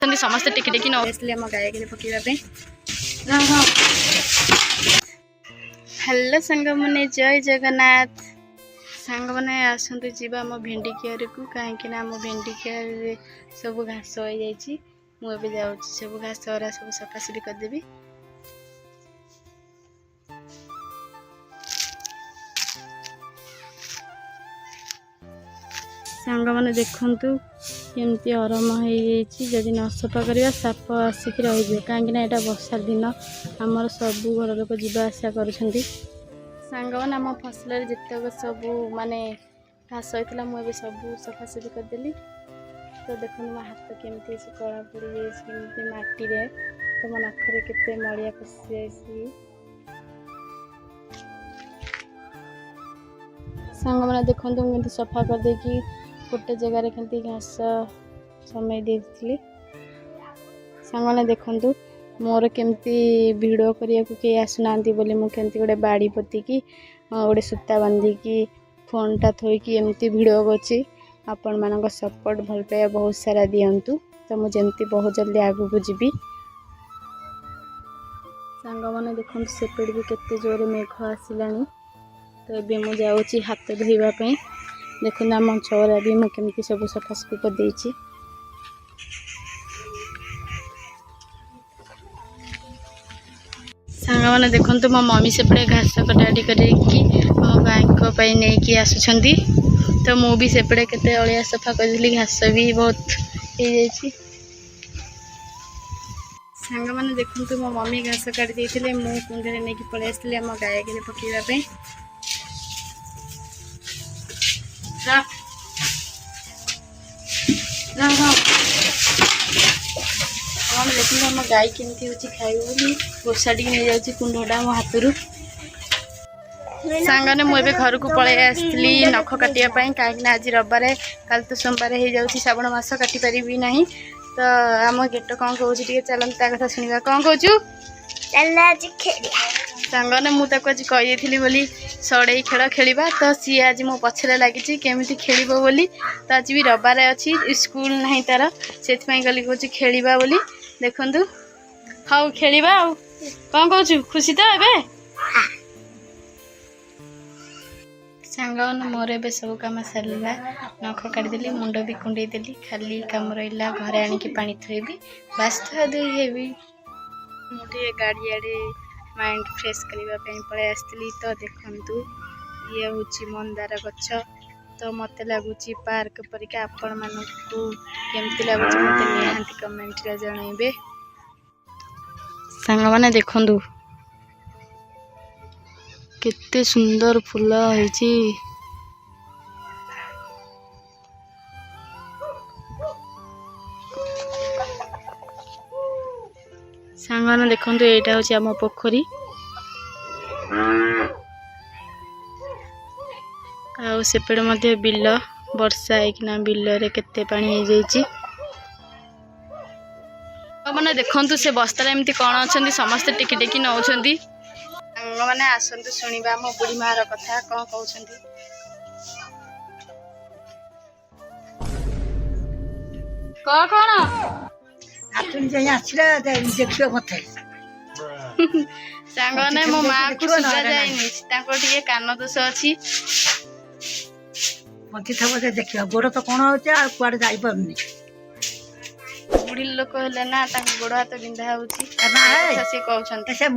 समस्ते टिकी टिकी नौसले आम गाय के पकड़ापी। हेलो सांग मैंने जय जगन्नाथ। सांग मैंने आसतु जीवा आम भेंडी कियार को कहीं आम भेंडी कियार सब घास हो जाए मुझे जाऊँ सब घास ओरा सब सफासफी करदेवी। सांग मैंने देखु केमती अरम हो जदि न सफा करवा साप आसिक रही कहीं यहाँ वर्षा दिन आमर सब घर लोक जावासा कर सांग मैंने आम फसल जितक सब माने घास होता मुझे सब सफासफी करदेली। तो देखो मो हाथ केमती कला पड़ जाए माटी रे तो मो नखरे केते मलिया पशि सांग मैंने देखो मुझे सफा कर देकी गोटे जगार के घास समय देती। सांग मैंने देखु मोर केमती भिडियो करने को कई आसुना बोली मुझे गोटे बाड़ी पोतिकी गोटे सूता बांधिकी फोनटा थोईकी एमती भिडियो करछि। आपण मान सपोर्ट भल पाया बहुत सारा दिंतु तो मुझे बहुत जल्दी आगू को जीवी। सांग मैंने देखो सेपट भी केते जोर मेघ आसिलानी तो ये मुझे जाऊँगी हाथ धोइबापी। देखो आम चौरा भी मुझे सब सफासफी कर देछि। सांग मैंने देखो मो मम्मी सेपटे घास कटाटी करके मो गाय नहीं आसुंच तो मु भी सेपटे केते अलिया सफा करी घास भी बहुत हो जाए। सांग मैंने देखो मो मम्मी घास काटी देते मु कुंडे नहीं पलि आसती आम गाय के पकड़ापी। देखिए आम गाय केमती हो खाई गोसा टी नहीं जाऊँगी कुंडा मो हाथ सांगने मुझे घर को पलि आसती नख काटापी कहीं आज रविवार कल तो सोमवार हो जाऊँगी श्रावण मास काटी पारि ना तो आम गेट कौन कौन चलते ता कथा शुणा कौन कहूँ सांगने मुझे आज कही बोली सड़े खेल खेलवा तो सी आज मो पछरे लगी केमी खेल बोली तो आज भी रविवार अच्छी स्कूल ना तार से गली कह खेलवा बोली देखु हाँ खेलवा कौन कहूँ खुशी तो ए सांग मोर ए सब कम सरला नख काटिदेली मुंड भी कुंडे देली खाली कम रहा घरे आणिकी पानी थोबी बास तो धोई मुझे गाड़ी आड़े माइंड फ्रेश करने पलि आसती। तो देखु ये हूँ मंदार गछ तो मत लगुच पार्क परिका आपण मानू केमती लगुच मत निहांती कमेंट रे जनइबे। सांग माने देखु केते सुंदर फूल होइछि। सांग माने देखु एटा होछि आम पोखरी आउ सेपट मध्य बिल वर्षा होना बिल रे केते पानी हो जाइछि। मैंने देखु से बस्तार एमती कौन अच्छा समस्ते टिकी टिकी नौछंती सांग मैंने आसतु शुणा मो बुढ़ी माँ कथा कौन कहते कौन सांग ने मो माँ को सुधा जाए कान दोष अच्छी मती थब से देखियो गोड़ तो कौन हो कुआड़े जाई परनी बुढ़ी लोक हेले ना गोड़ हाथ बिंधा होची कहते